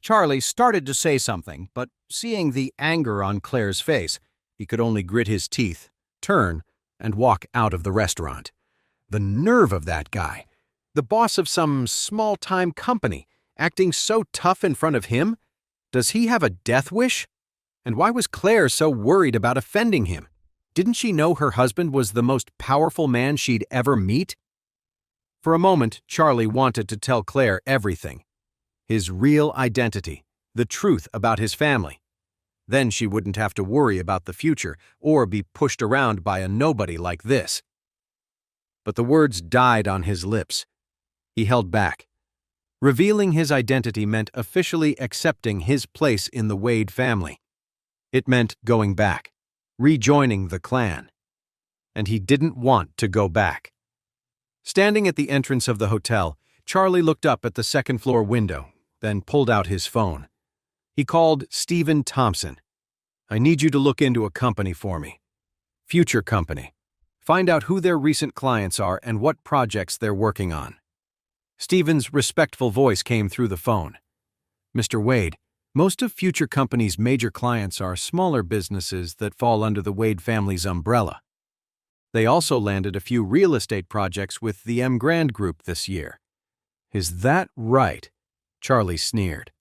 Charlie started to say something, but seeing the anger on Claire's face, he could only grit his teeth, turn, and walk out of the restaurant. The nerve of that guy! The boss of some small-time company, acting so tough in front of him? Does he have a death wish? And why was Claire so worried about offending him? Didn't she know her husband was the most powerful man she'd ever meet? For a moment, Charlie wanted to tell Claire everything. His real identity, the truth about his family. Then she wouldn't have to worry about the future or be pushed around by a nobody like this. But the words died on his lips. He held back. Revealing his identity meant officially accepting his place in the Wade family. It meant going back, rejoining the clan. And he didn't want to go back. Standing at the entrance of the hotel, Charlie looked up at the second-floor window, then pulled out his phone. He called Stephen Thompson. "I need you to look into a company for me. Future company. Find out who their recent clients are and what projects they're working on." Stephen's respectful voice came through the phone. "Mr. Wade, most of Future Company's major clients are smaller businesses that fall under the Wade family's umbrella. They also landed a few real estate projects with the M. Grand Group this year." "Is that right?" Charlie sneered.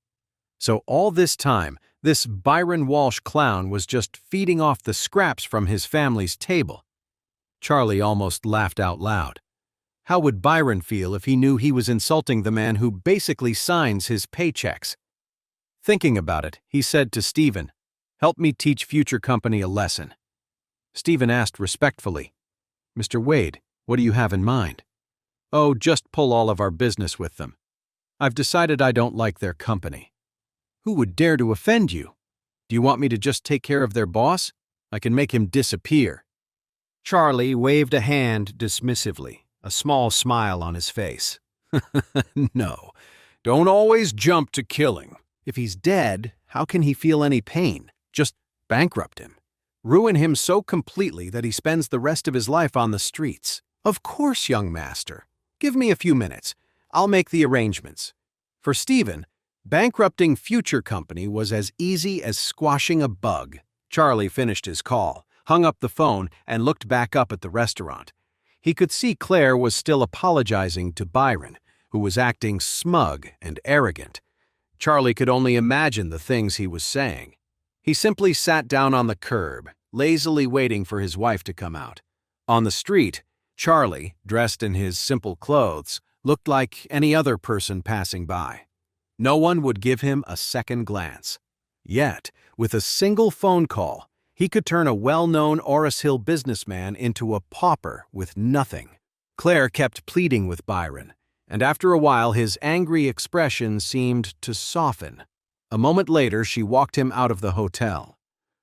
So all this time, this Byron Walsh clown was just feeding off the scraps from his family's table. Charlie almost laughed out loud. How would Byron feel if he knew he was insulting the man who basically signs his paychecks? Thinking about it, he said to Stephen, "Help me teach Future Company a lesson." Stephen asked respectfully, "Mr. Wade, what do you have in mind?" "Oh, just pull all of our business with them. I've decided I don't like their company." "Who would dare to offend you? Do you want me to just take care of their boss? I can make him disappear." Charlie waved a hand dismissively, a small smile on his face. "No, don't always jump to killing. If he's dead, how can he feel any pain? Just bankrupt him. Ruin him so completely that he spends the rest of his life on the streets." "Of course, young master. Give me a few minutes. I'll make the arrangements." For Stephen, bankrupting Future Company was as easy as squashing a bug. Charlie finished his call, hung up the phone, and looked back up at the restaurant. He could see Claire was still apologizing to Byron, who was acting smug and arrogant. Charlie could only imagine the things he was saying. He simply sat down on the curb, lazily waiting for his wife to come out. On the street, Charlie, dressed in his simple clothes, looked like any other person passing by. No one would give him a second glance. Yet, with a single phone call, he could turn a well-known Orris Hill businessman into a pauper with nothing. Claire kept pleading with Byron, and after a while his angry expression seemed to soften. A moment later, she walked him out of the hotel.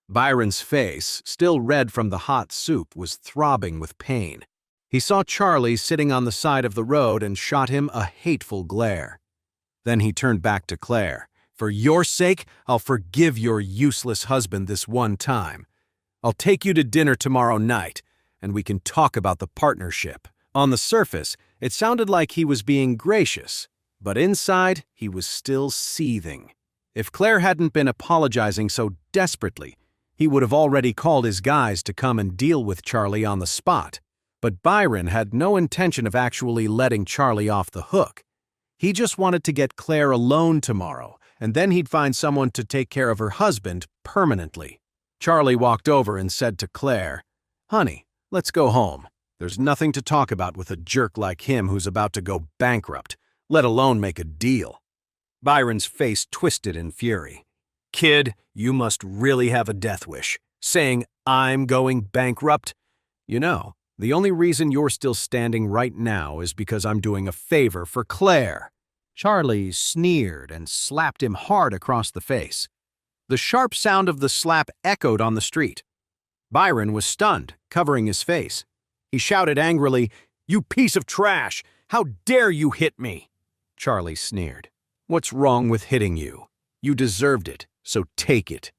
Byron's face, still red from the hot soup, was throbbing with pain. He saw Charlie sitting on the side of the road and shot him a hateful glare. Then he turned back to Claire. "For your sake, I'll forgive your useless husband this one time. I'll take you to dinner tomorrow night, and we can talk about the partnership." On the surface, it sounded like he was being gracious, but inside, he was still seething. If Claire hadn't been apologizing so desperately, he would have already called his guys to come and deal with Charlie on the spot. But Byron had no intention of actually letting Charlie off the hook. He just wanted to get Claire alone tomorrow, and then he'd find someone to take care of her husband permanently. Charlie walked over and said to Claire, "Honey, let's go home. There's nothing to talk about with a jerk like him who's about to go bankrupt, let alone make a deal." Byron's face twisted in fury. "Kid, you must really have a death wish, saying I'm going bankrupt. You know, the only reason you're still standing right now is because I'm doing a favor for Claire." Charlie sneered and slapped him hard across the face. The sharp sound of the slap echoed on the street. Byron was stunned, covering his face. He shouted angrily, "You piece of trash! How dare you hit me?" Charlie sneered. "What's wrong with hitting you? You deserved it, so take it."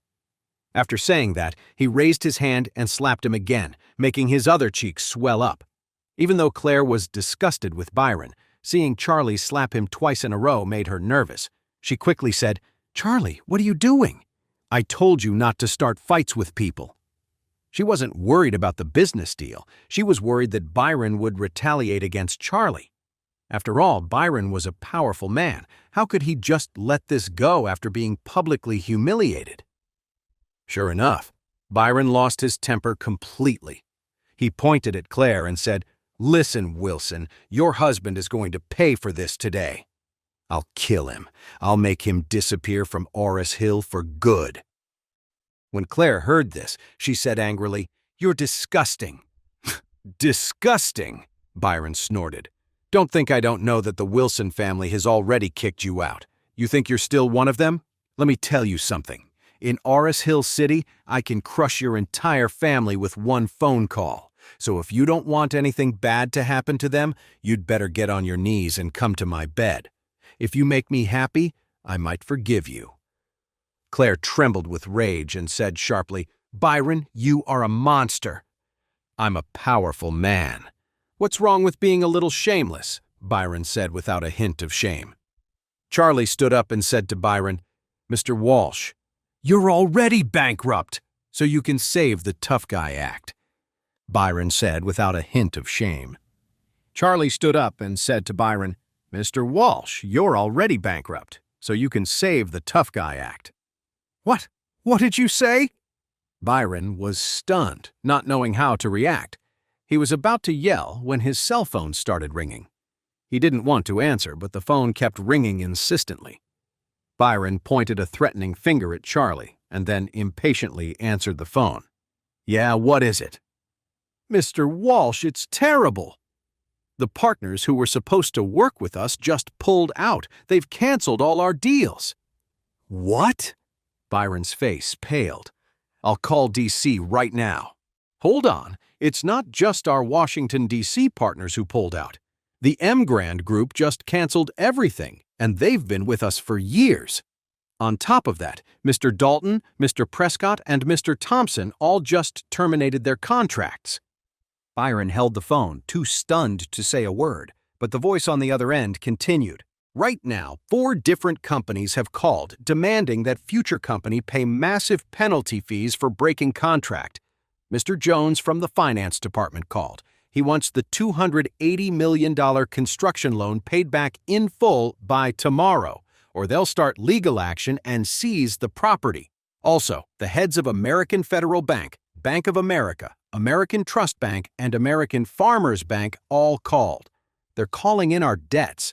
After saying that, he raised his hand and slapped him again, making his other cheek swell up. Even though Claire was disgusted with Byron, seeing Charlie slap him twice in a row made her nervous. She quickly said, "Charlie, what are you doing? I told you not to start fights with people." She wasn't worried about the business deal. She was worried that Byron would retaliate against Charlie. After all, Byron was a powerful man. How could he just let this go after being publicly humiliated? Sure enough, Byron lost his temper completely. He pointed at Clare and said, "Listen, Wilson, your husband is going to pay for this today. I'll kill him. I'll make him disappear from Orris Hill for good." When Clare heard this, she said angrily, "You're disgusting." "Disgusting," Byron snorted. "Don't think I don't know that the Wilson family has already kicked you out. You think you're still one of them? Let me tell you something. In Orris Hill City, I can crush your entire family with one phone call. So if you don't want anything bad to happen to them, you'd better get on your knees and come to my bed. If you make me happy, I might forgive you." Clare trembled with rage and said sharply, "Byron, you are a monster." "I'm a powerful man. What's wrong with being a little shameless?" Byron said without a hint of shame. Charlie stood up and said to Byron, "Mr. Walsh, you're already bankrupt, so you can save the tough guy act," Byron said without a hint of shame. Charlie stood up and said to Byron, "Mr. Walsh, you're already bankrupt, so you can save the tough guy act." "What? What did you say?" Byron was stunned, not knowing how to react. He was about to yell when his cell phone started ringing. He didn't want to answer, but the phone kept ringing insistently. Byron pointed a threatening finger at Charlie and then impatiently answered the phone. "Yeah, what is it?" "Mr. Walsh, it's terrible. The partners who were supposed to work with us just pulled out. They've canceled all our deals." "What?" Byron's face paled. "I'll call D.C. right now." "Hold on. It's not just our Washington, D.C. partners who pulled out. The M. Grand Group just canceled everything, and they've been with us for years. On top of that, Mr. Dalton, Mr. Prescott, and Mr. Thompson all just terminated their contracts." Byron held the phone, too stunned to say a word, but the voice on the other end continued. "Right now, 4 different companies have called, demanding that future company pay massive penalty fees for breaking contract. Mr. Jones from the finance department called. He wants the $280 million construction loan paid back in full by tomorrow, or they'll start legal action and seize the property. Also, the heads of American Federal Bank, Bank of America, American Trust Bank, and American Farmers Bank all called. They're calling in our debts.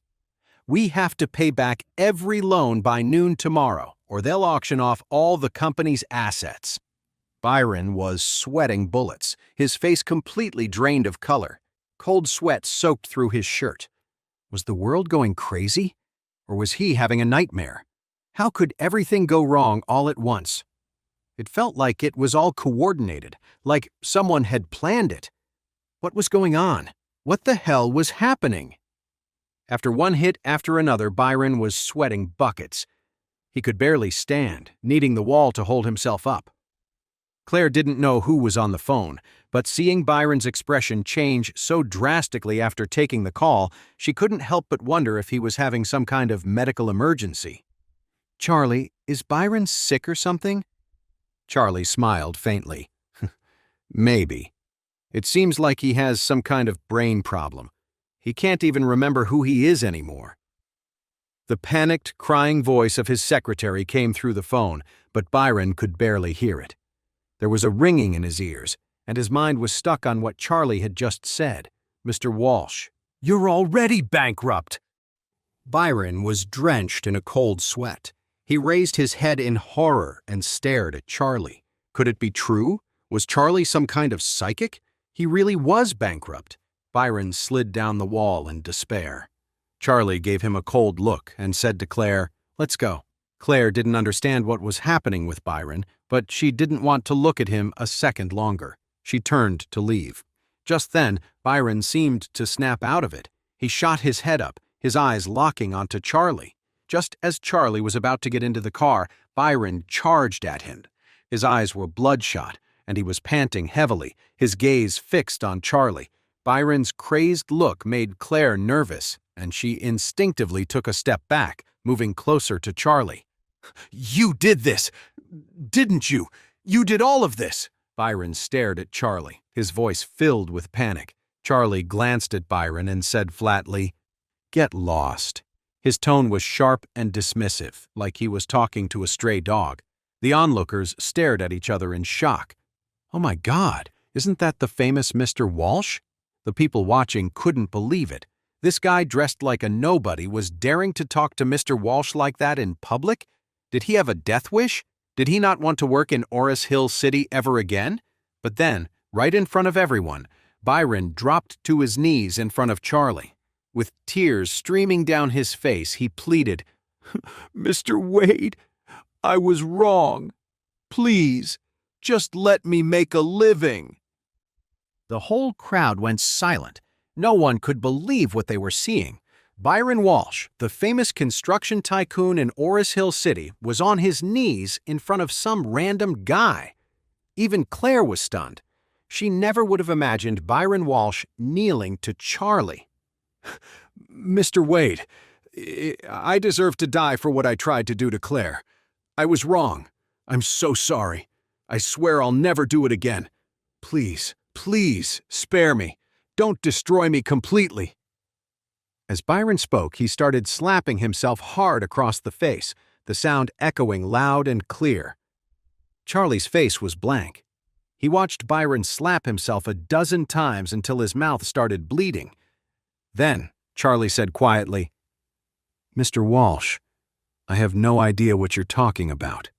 We have to pay back every loan by noon tomorrow, or they'll auction off all the company's assets." Byron was sweating bullets, his face completely drained of color. Cold sweat soaked through his shirt. Was the world going crazy? Or was he having a nightmare? How could everything go wrong all at once? It felt like it was all coordinated, like someone had planned it. What was going on? What the hell was happening? After one hit after another, Byron was sweating buckets. He could barely stand, needing the wall to hold himself up. Clare didn't know who was on the phone, but seeing Byron's expression change so drastically after taking the call, she couldn't help but wonder if he was having some kind of medical emergency. "Charlie, is Byron sick or something?" Charlie smiled faintly. "Maybe. It seems like he has some kind of brain problem. He can't even remember who he is anymore." The panicked, crying voice of his secretary came through the phone, but Byron could barely hear it. There was a ringing in his ears, and his mind was stuck on what Charlie had just said. "Mr. Walsh, you're already bankrupt." Byron was drenched in a cold sweat. He raised his head in horror and stared at Charlie. Could it be true? Was Charlie some kind of psychic? He really was bankrupt. Byron slid down the wall in despair. Charlie gave him a cold look and said to Clare, "Let's go." Clare didn't understand what was happening with Byron, but she didn't want to look at him a second longer. She turned to leave. Just then, Byron seemed to snap out of it. He shot his head up, his eyes locking onto Charlie. Just as Charlie was about to get into the car, Byron charged at him. His eyes were bloodshot, and he was panting heavily, his gaze fixed on Charlie. Byron's crazed look made Clare nervous, and she instinctively took a step back, moving closer to Charlie. You did this, didn't you? You did all of this. Byron stared at Charlie, his voice filled with panic. Charlie glanced at Byron and said flatly, "Get lost." His tone was sharp and dismissive, like he was talking to a stray dog. The onlookers stared at each other in shock. "Oh my God, isn't that the famous Mr. Walsh?" The people watching couldn't believe it. This guy dressed like a nobody was daring to talk to Mr. Walsh like that in public? Did he have a death wish? Did he not want to work in Orris Hill City ever again? But then, right in front of everyone, Byron dropped to his knees in front of Charlie. With tears streaming down his face, he pleaded, "Mr. Wade, I was wrong. Please, just let me make a living." The whole crowd went silent. No one could believe what they were seeing. Byron Walsh, the famous construction tycoon in Orris Hill City, was on his knees in front of some random guy. Even Claire was stunned. She never would have imagined Byron Walsh kneeling to Charlie. "Mr. Wade, I deserve to die for what I tried to do to Claire. I was wrong. I'm so sorry. I swear I'll never do it again. Please, please, spare me. Don't destroy me completely." As Byron spoke, he started slapping himself hard across the face, the sound echoing loud and clear. Charlie's face was blank. He watched Byron slap himself a dozen times until his mouth started bleeding. Then, Charlie said quietly, "Mr. Walsh, I have no idea what you're talking about."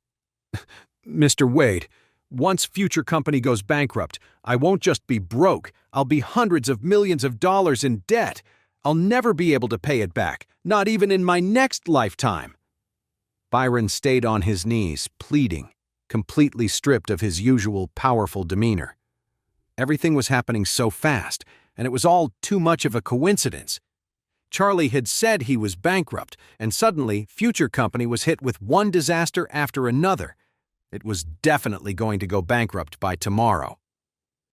"Mr. Wade, once Future Company goes bankrupt, I won't just be broke, I'll be hundreds of millions of dollars in debt. I'll never be able to pay it back, not even in my next lifetime." Byron stayed on his knees, pleading, completely stripped of his usual powerful demeanor. Everything was happening so fast, and it was all too much of a coincidence. Charlie had said he was bankrupt, and suddenly Future Company was hit with one disaster after another. It was definitely going to go bankrupt by tomorrow.